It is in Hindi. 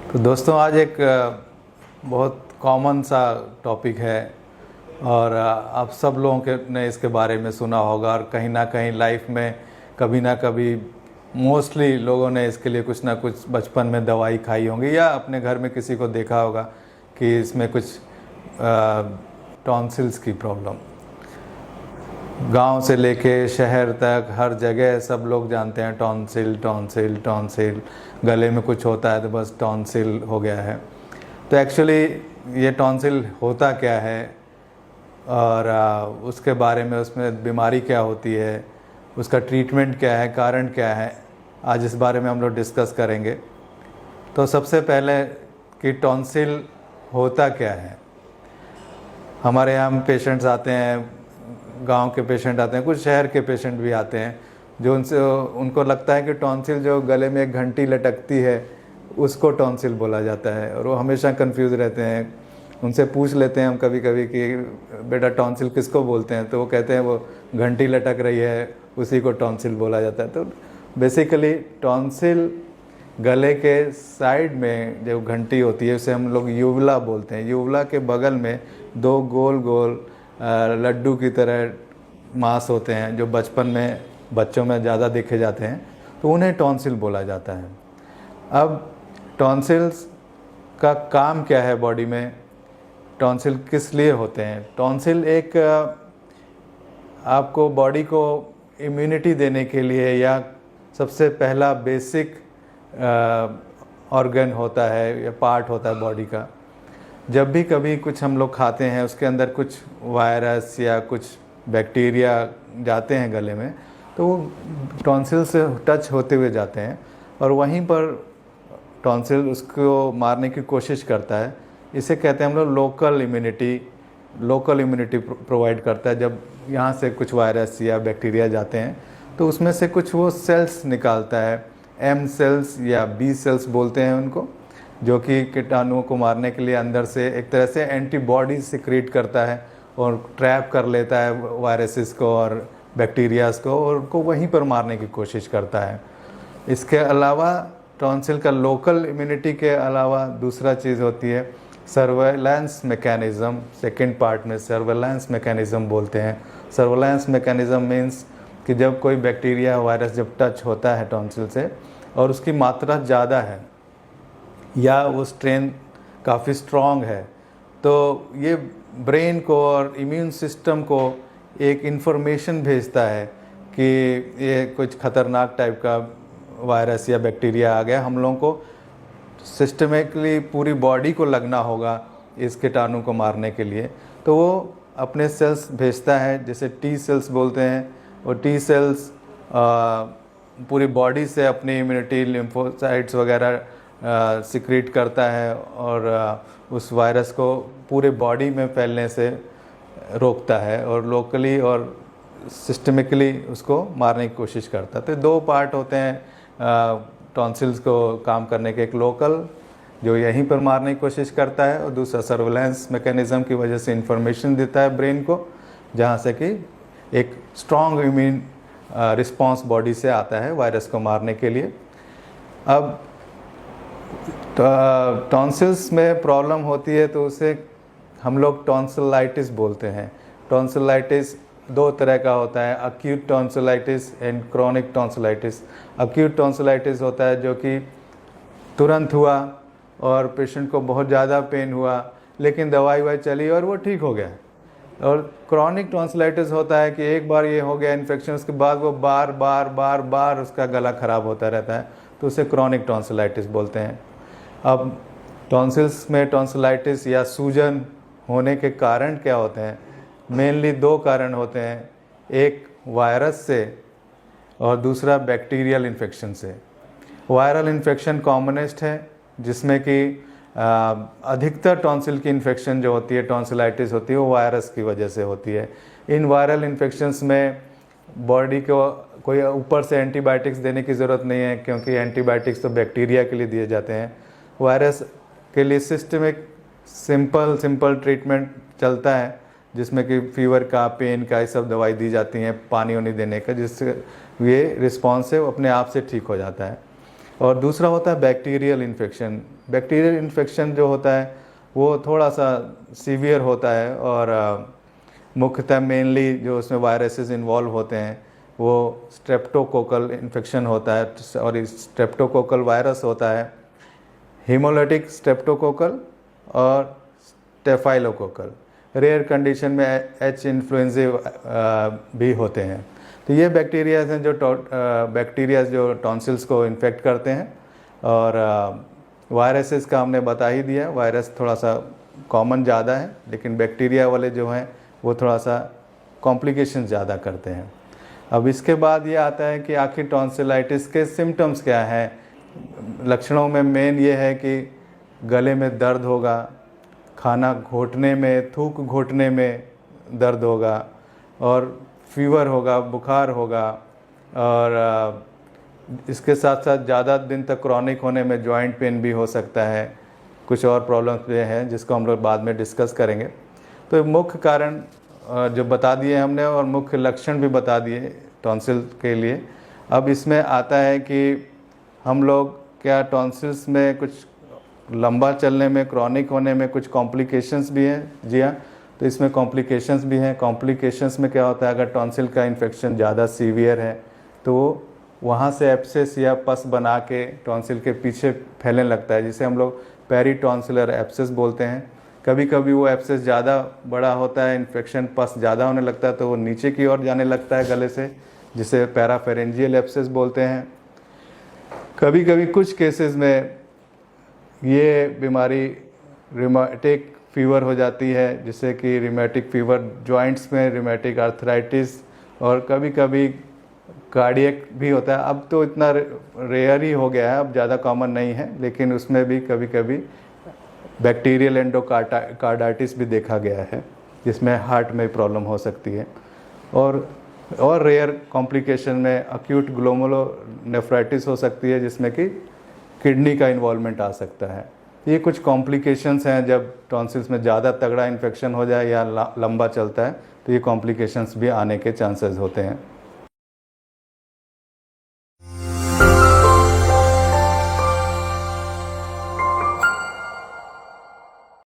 तो दोस्तों आज एक बहुत कॉमन सा टॉपिक है और आप सब लोगों के ने इसके बारे में सुना होगा और कहीं ना कहीं लाइफ में कभी ना कभी मोस्टली लोगों ने इसके लिए कुछ ना कुछ बचपन में दवाई खाई होंगी या अपने घर में किसी को देखा होगा कि इसमें कुछ टॉन्सिल्स की प्रॉब्लम। गांव से लेके शहर तक हर जगह सब लोग जानते हैं टॉन्सिल टॉन्सिल टॉन्सिल, गले में कुछ होता है तो बस टॉन्सिल हो गया है। तो एक्चुअली ये टॉन्सिल होता क्या है और उसके बारे में, उसमें बीमारी क्या होती है, उसका ट्रीटमेंट क्या है, कारण क्या है, आज इस बारे में हम लोग डिस्कस करेंगे। तो सबसे पहले कि टॉन्सिल होता क्या है। हमारे यहाँ पेशेंट्स आते हैं, गांव के पेशेंट आते हैं, कुछ शहर के पेशेंट भी आते हैं जो उनको लगता है कि टॉन्सिल जो गले में एक घंटी लटकती है उसको टॉन्सिल बोला जाता है और वो हमेशा कंफ्यूज रहते हैं। उनसे पूछ लेते हैं हम कभी कभी कि बेटा टॉन्सिल किसको बोलते हैं, तो वो कहते हैं वो घंटी लटक रही है उसी को टॉन्सिल बोला जाता है। तो बेसिकली टॉन्सिल गले के साइड में जो घंटी होती है उसे हम लोग यूवला बोलते हैं। यूवला के बगल में दो गोल गोल लड्डू की तरह मांस होते हैं जो बचपन में बच्चों में ज़्यादा देखे जाते हैं, तो उन्हें टॉन्सिल बोला जाता है। अब टॉन्सिल्स का काम क्या है बॉडी में, टॉन्सिल किस लिए होते हैं। टॉन्सिल एक आपको बॉडी को इम्यूनिटी देने के लिए या सबसे पहला बेसिक ऑर्गन होता है या पार्ट होता है बॉडी का। जब भी कभी कुछ हम लोग खाते हैं उसके अंदर कुछ वायरस या कुछ बैक्टीरिया जाते हैं गले में, तो वो टॉन्सिल से टच होते हुए जाते हैं और वहीं पर टॉन्सिल उसको मारने की कोशिश करता है। इसे कहते हैं हम लोग लोकल इम्यूनिटी प्रोवाइड करता है। जब यहाँ से कुछ वायरस या बैक्टीरिया जाते हैं तो उसमें से कुछ वो सेल्स निकालता है, एम सेल्स या बी सेल्स बोलते हैं उनको, जो कि कीटाणुओं को मारने के लिए अंदर से एक तरह से एंटीबॉडी सिक्रीट करता है और ट्रैप कर लेता है वायरसेस को और बैक्टीरियाज को और उनको वहीं पर मारने की कोशिश करता है। इसके अलावा टॉन्सिल का लोकल इम्यूनिटी के अलावा दूसरा चीज़ होती है सर्वेलेंस मैकेनिज़्म। सेकेंड पार्ट में सर्वेलेंस मैकेनिज़्म बोलते हैं। सर्वेलेंस मैकेनिज़्म मीन्स कि जब कोई बैक्टीरिया वायरस जब टच होता है टॉन्सिल से और उसकी मात्रा ज़्यादा है या वो स्ट्रेन काफ़ी स्ट्रॉन्ग है, तो ये ब्रेन को और इम्यून सिस्टम को एक इन्फॉर्मेशन भेजता है कि ये कुछ ख़तरनाक टाइप का वायरस या बैक्टीरिया आ गया, हम लोगों को सिस्टमेटिकली पूरी बॉडी को लगना होगा इस कीटाणु को मारने के लिए। तो वो अपने सेल्स भेजता है, जैसे टी सेल्स बोलते हैं। और टी सेल्स पूरी बॉडी से अपनी इम्यूनिटी लिम्फोसाइट्स वगैरह सिक्रीट करता है और उस वायरस को पूरे बॉडी में फैलने से रोकता है और लोकली और सिस्टमिकली उसको मारने की कोशिश करता है। तो दो पार्ट होते हैं टॉन्सिल्स को काम करने के, एक लोकल जो यहीं पर मारने की कोशिश करता है और दूसरा सर्वेलेंस मैकेनिज़्म की वजह से इंफॉर्मेशन देता है ब्रेन को, जहाँ से कि एक स्ट्रॉन्ग इम्यून रिस्पॉन्स बॉडी से आता है वायरस को मारने के लिए। अब टॉन्सिल्स में प्रॉब्लम होती है तो उसे हम लोग टॉन्सिलाइटिस बोलते हैं। टॉन्सिलाइटिस दो तरह का होता है, acute tonsillitis and chronic tonsillitis. Acute tonsillitis होता है जो कि तुरंत हुआ और पेशेंट को बहुत ज़्यादा पेन हुआ लेकिन दवाई चली और वो ठीक हो गया। और क्रॉनिक टॉन्सिलाइटिस होता है कि एक बार ये हो गया इन्फेक्शन, उसके बाद वो बार बार उसका गला ख़राब होता रहता है, तो उसे क्रॉनिक टॉन्सिलाइटिस बोलते हैं। अब टॉन्सिल्स में टॉन्सिलाइटिस या सूजन होने के कारण क्या होते हैं, मेनली दो कारण होते हैं, एक वायरस से और दूसरा बैक्टीरियल इन्फेक्शन से। वायरल इन्फेक्शन कॉमनेस्ट है जिसमें कि अधिकतर टॉन्सिल की इन्फेक्शन जो होती है, टॉन्सिलाइटिस होती है, वो वायरस की वजह से होती है। इन वायरल इन्फेक्शंस में बॉडी को कोई ऊपर से एंटीबायोटिक्स देने की ज़रूरत नहीं है क्योंकि एंटीबायोटिक्स तो बैक्टीरिया के लिए दिए जाते हैं। वायरस के लिए सिस्टमिक सिंपल ट्रीटमेंट चलता है जिसमें कि फीवर का, पेन का, ये सब दवाई दी जाती हैं, पानी वानी देने का, जिससे ये रिस्पॉन्स है वो अपने आप से ठीक हो जाता है। और दूसरा होता है बैक्टीरियल इन्फेक्शन। बैक्टीरियल इन्फेक्शन जो होता है वो थोड़ा सा सीवियर होता है और मुख्यतः मेनली जो उसमें वायरसेस इन्वॉल्व होते हैं वो स्ट्रेप्टोकोकल इन्फेक्शन होता है, और इस स्ट्रेप्टोकोकल वायरस होता है हीमोलिटिक स्ट्रेप्टोकोकल और स्टेफाइलोकोकल। रेयर कंडीशन में एच इन्फ्लुएंजा भी होते हैं। तो ये बैक्टीरियाज हैं जो बैक्टीरियाज जो टॉन्सिल्स को इन्फेक्ट करते हैं। और वायरसेस का हमने बता ही दिया, वायरस थोड़ा सा कॉमन ज़्यादा है, लेकिन बैक्टीरिया वाले जो हैं वो थोड़ा सा कॉम्प्लिकेशन ज़्यादा करते हैं। अब इसके बाद ये आता है कि आखिर टॉन्सिलाइटिस के सिम्टम्स क्या हैं। लक्षणों में मेन ये है कि गले में दर्द होगा, खाना घोटने में, थूक घोटने में दर्द होगा, और फीवर होगा, बुखार होगा, और इसके साथ साथ ज़्यादा दिन तक क्रॉनिक होने में जॉइंट पेन भी हो सकता है। कुछ और प्रॉब्लम्स भी हैं जिसको हम लोग बाद में डिस्कस करेंगे। तो मुख्य कारण जो बता दिए हमने और मुख्य लक्षण भी बता दिए टॉन्सिल के लिए। अब इसमें आता है कि हम लोग क्या टॉन्सिल्स में कुछ लंबा चलने में, क्रॉनिक होने में कुछ कॉम्प्लिकेशंस भी हैं। जी हाँ, तो इसमें कॉम्प्लिकेशंस भी हैं। कॉम्प्लिकेशंस में क्या होता है, अगर टॉन्सिल का इन्फेक्शन ज़्यादा सीवियर है तो वहाँ से एब्सेस या पस बना के टॉन्सिल के पीछे फैलने लगता है, जिसे हम लोग पेरीटॉन्सिलर एब्सेस बोलते हैं। कभी कभी वो एब्सेस ज़्यादा बड़ा होता है, इन्फेक्शन पस ज़्यादा होने लगता है तो वो नीचे की ओर जाने लगता है गले से, जिसे पैराफेरेंजियल एब्सेस बोलते हैं। कभी कभी कुछ केसेस में ये बीमारी रिमेटिक फीवर हो जाती है, जिससे कि रिमेटिक फीवर जॉइंट्स में रिमेटिक आर्थराइटिस, और कभी कभी कार्डियक भी होता है। अब तो इतना रेयर ही हो गया है, अब ज़्यादा कॉमन नहीं है, लेकिन उसमें भी कभी कभी बैक्टीरियल एंडोकार्डाइटिस भी देखा गया है, जिसमें हार्ट में प्रॉब्लम हो सकती है। और रेयर कॉम्प्लिकेशन में अक्यूट ग्लोमेरुलोनेफ्राइटिस हो सकती है, जिसमें कि किडनी का इन्वॉल्वमेंट आ सकता है। ये कुछ कॉम्प्लिकेशंस हैं जब टॉन्सिल्स में ज़्यादा तगड़ा इन्फेक्शन हो जाए या लंबा चलता है, तो ये कॉम्प्लिकेशंस भी आने के चांसेस होते हैं।